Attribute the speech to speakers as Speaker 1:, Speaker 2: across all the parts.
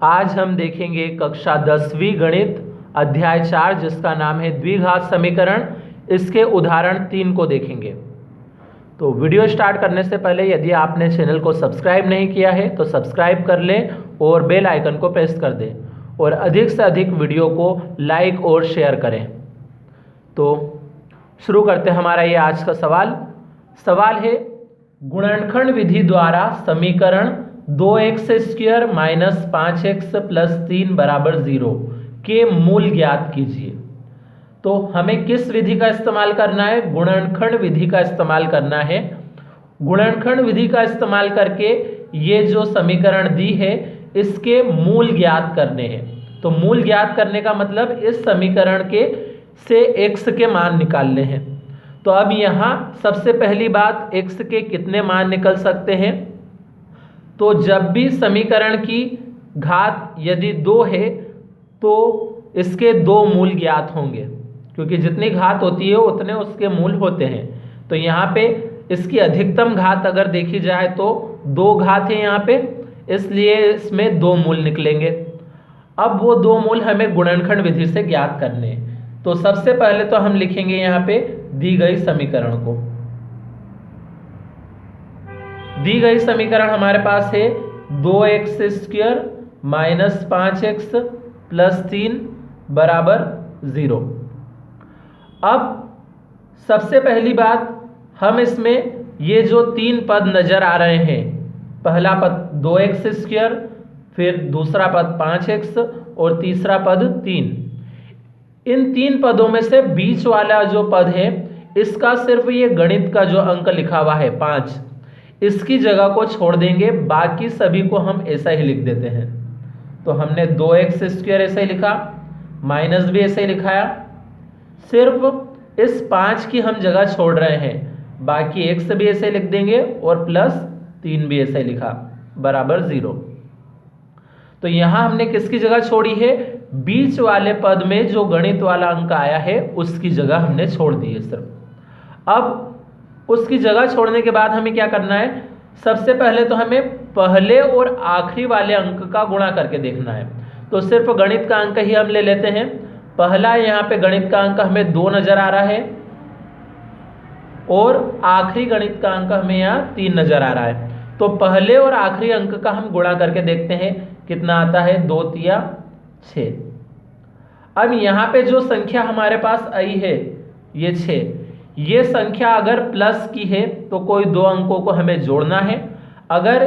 Speaker 1: आज हम देखेंगे कक्षा 10वीं गणित अध्याय 4 जिसका नाम है द्विघात समीकरण। इसके उदाहरण 3 को देखेंगे। तो वीडियो स्टार्ट करने से पहले यदि आपने चैनल को सब्सक्राइब नहीं किया है तो सब्सक्राइब कर लें और बेल आइकन को प्रेस कर दें और अधिक से अधिक वीडियो को लाइक और शेयर करें। तो शुरू करते हैं हमारा ये आज का सवाल है गुणनखंड विधि द्वारा समीकरण 2x² माइनस 5x प्लस 3 बराबर 0 के मूल ज्ञात कीजिए। तो हमें किस विधि का इस्तेमाल करना है? गुणनखंड विधि का इस्तेमाल करना है। गुणनखंड विधि का इस्तेमाल करके ये जो समीकरण दी है इसके मूल ज्ञात करने हैं। तो मूल ज्ञात करने का मतलब इस समीकरण के से x के मान निकालने हैं। तो अब यहाँ सबसे पहली बात x के कितने मान निकल सकते हैं? तो जब भी समीकरण की घात यदि 2 है तो इसके 2 मूल ज्ञात होंगे, क्योंकि जितनी घात होती है उतने उसके मूल होते हैं। तो यहाँ पे इसकी अधिकतम घात अगर देखी जाए तो 2 घात है यहाँ पे, इसलिए इसमें 2 मूल निकलेंगे। अब वो 2 मूल हमें गुणनखंड विधि से ज्ञात करने हैं। तो सबसे पहले तो हम लिखेंगे यहाँ पे दी गई समीकरण को। दी गई समीकरण हमारे पास है 2x² माइनस 5x प्लस 3 बराबर 0। अब सबसे पहली बात, हम इसमें ये जो 3 पद नजर आ रहे हैं, पहला पद 2x², फिर दूसरा पद 5x और तीसरा पद 3। इन 3 पदों में से बीच वाला जो पद है इसका सिर्फ ये गणित का जो अंक लिखा हुआ है 5, इसकी जगह को छोड़ देंगे, बाकी सभी को हम ऐसा ही लिख देते हैं। तो हमने 2x² ऐसे ही लिखा, माइनस भी ऐसे ही लिखाया, सिर्फ इस 5 की हम जगह छोड़ रहे हैं, बाकी x भी ऐसे लिख देंगे और प्लस 3 भी ऐसे लिखा बराबर 0। तो यहां हमने किसकी जगह छोड़ी है? बीच वाले पद में जो गणित वाला अंक आया है उसकी जगह हमने छोड़ दी है सिर्फ। अब उसकी जगह छोड़ने के बाद हमें क्या करना है? सबसे पहले तो हमें पहले और आखिरी वाले अंक का गुणा करके देखना है। तो सिर्फ गणित का अंक ही हम ले लेते हैं। पहला यहाँ पे गणित का अंक हमें 2 नजर आ रहा है और आखिरी गणित का अंक हमें यहाँ 3 नजर आ रहा है। तो पहले और आखिरी अंक का हम गुणा करके देखते हैं कितना आता है। 2 तिया 6। अब यहाँ पे जो संख्या हमारे पास आई है ये 6, ये संख्या अगर प्लस की है तो कोई 2 अंकों को हमें जोड़ना है। अगर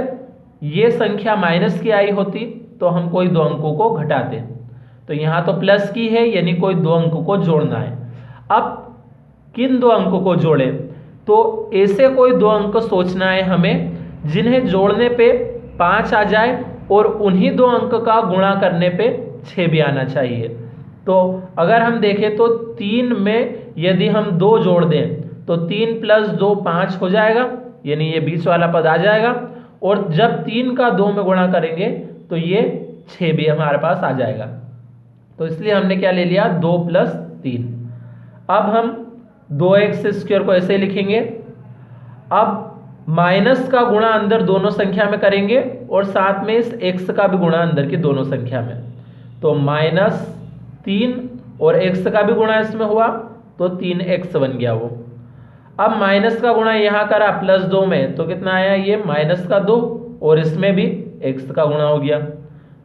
Speaker 1: ये संख्या माइनस की आई होती तो हम कोई 2 अंकों को घटाते। तो यहाँ तो प्लस की है यानी कोई 2 अंकों को जोड़ना है। अब किन 2 अंकों को जोड़ें? तो ऐसे कोई 2 अंक सोचना है हमें जिन्हें जोड़ने पे 5 आ जाए और उन्हीं 2 अंक का गुणा करने पे 6 भी आना चाहिए। तो अगर हम देखें तो 3 में यदि हम 2 जोड़ दें तो 3 प्लस 2 5 हो जाएगा, यानी ये बीच वाला पद आ जाएगा। और जब 3 का 2 में गुणा करेंगे तो ये 6 भी हमारे पास आ जाएगा। तो इसलिए हमने क्या ले लिया? 2 प्लस 3। अब हम 2x² को ऐसे लिखेंगे। अब माइनस का गुणा अंदर दोनों संख्या में करेंगे और साथ में इस x का भी गुणा अंदर की दोनों संख्या में। तो -3 और x का भी गुणा इसमें हुआ तो 3x बन गया वो। अब माइनस का गुणा यहाँ करा प्लस 2 में तो कितना आया? ये -2 और इसमें भी x का गुणा हो गया।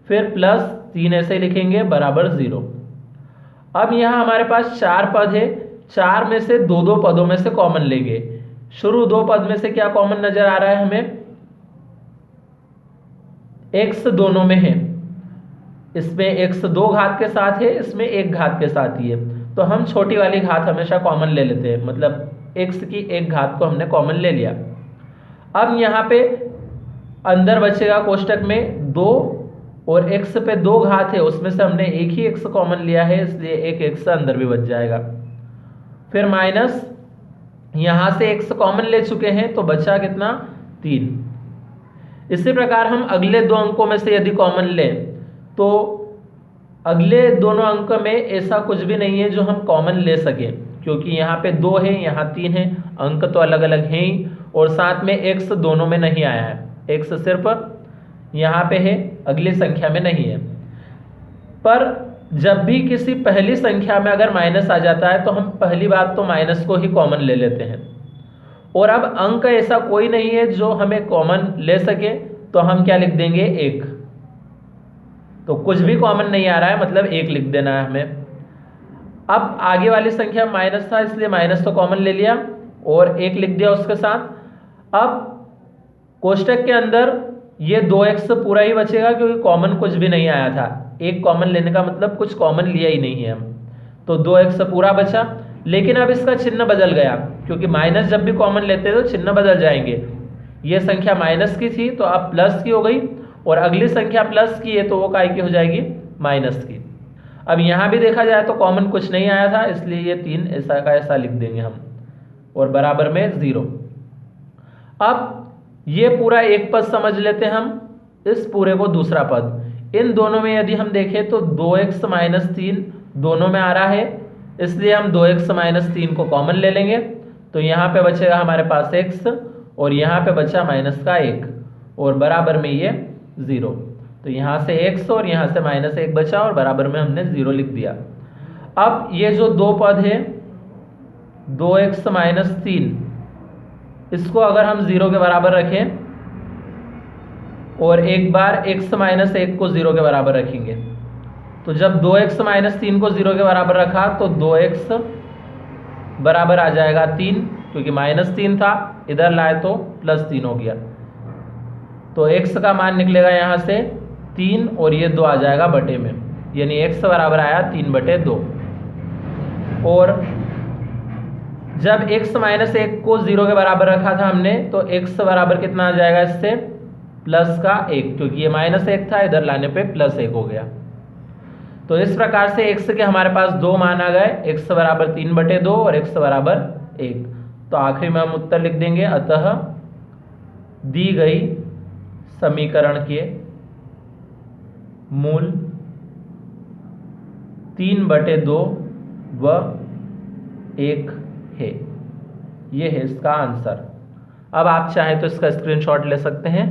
Speaker 1: फिर प्लस 3 ऐसे लिखेंगे बराबर 0। अब यहाँ हमारे पास 4 पद है, 4 में से 2 पदों में से कॉमन लेंगे। शुरू 2 पद में से क्या कॉमन नजर आ रहा है हमें? x दोनों में है। इसमें x 2 घात के साथ है, इसमें 1 घात के साथ ही है। तो हम छोटी वाली घात हमेशा कॉमन ले लेते हैं, मतलब x की 1 घात को हमने कॉमन ले लिया। अब यहाँ पे अंदर बचेगा कोष्टक में 2 और x पे 2 घात है, उसमें से हमने एक ही x कॉमन लिया है, इसलिए एक x अंदर भी बच जाएगा। फिर माइनस यहाँ से x कॉमन ले चुके हैं तो बचा कितना? 3। इसी प्रकार हम अगले 2 अंकों में से यदि कॉमन लें तो अगले दोनों अंक में ऐसा कुछ भी नहीं है जो हम कॉमन ले सकें, क्योंकि यहाँ पे 2 है, यहाँ 3 है, अंक तो अलग अलग हैं ही, और साथ में x दोनों में नहीं आया है। x सिर्फ यहाँ पे है, अगली संख्या में नहीं है। पर जब भी किसी पहली संख्या में अगर माइनस आ जाता है तो हम पहली बात तो माइनस को ही कॉमन ले लेते हैं। और अब अंक ऐसा कोई नहीं है जो हमें कॉमन ले सके, तो हम क्या लिख देंगे, 1। तो कुछ भी कॉमन नहीं आ रहा है, मतलब 1 लिख देना है हमें। अब आगे वाली संख्या माइनस था, इसलिए माइनस तो कॉमन ले लिया और 1 लिख दिया उसके साथ। अब कोष्टक के अंदर ये 2x पूरा ही बचेगा, क्योंकि कॉमन कुछ भी नहीं आया था। 1 कॉमन लेने का मतलब कुछ कॉमन लिया ही नहीं है हम, तो 2x पूरा बचा। लेकिन अब इसका चिन्ह बदल गया, क्योंकि माइनस जब भी कॉमन लेते हैं तो चिन्ह बदल जाएंगे। ये संख्या माइनस की थी तो अब प्लस की हो गई, और अगली संख्या प्लस की है तो वो काय की हो जाएगी, माइनस की। अब यहाँ भी देखा जाए तो कॉमन कुछ नहीं आया था, इसलिए ये 3 ऐसा का ऐसा लिख देंगे हम, और बराबर में 0। अब ये पूरा एक पद समझ लेते हैं हम, इस पूरे को दूसरा पद। इन दोनों में यदि हम देखें तो 2x - 3 दोनों में आ रहा है, इसलिए हम 2x - 3 को कॉमन ले लेंगे। तो यहाँ पे बचेगा हमारे पास x, और यहाँ पे बचा माइनस का 1, और बराबर में ये 0। तो यहाँ से x और यहाँ से -1 बचा, और बराबर में हमने 0 लिख दिया। अब ये जो दो पद है 2x - 3, इसको अगर हम 0 के बराबर रखें और एक बार x - 1 को 0 के बराबर रखेंगे, तो जब 2x - 3 को 0 के बराबर रखा तो 2x बराबर आ जाएगा 3, क्योंकि -3 था, इधर लाए तो +3 हो गया। तो x का मान निकलेगा यहाँ से 3, और ये 2 आ जाएगा बटे में, यानी x बराबर आया 3/2। और जब x - 1 को 0 के बराबर रखा था हमने, तो x बराबर कितना आ जाएगा इससे, +1, क्योंकि ये -1 था, इधर लाने पे +1 हो गया। तो इस प्रकार से x के हमारे पास 2 मान आ गए, x बराबर 3/2 और x बराबर 1। तो आखिरी में हम उत्तर लिख देंगे, अतः दी गई समीकरण के मूल 3/2 व 1 है। ये है इसका आंसर। अब आप चाहें तो इसका स्क्रीनशॉट ले सकते हैं।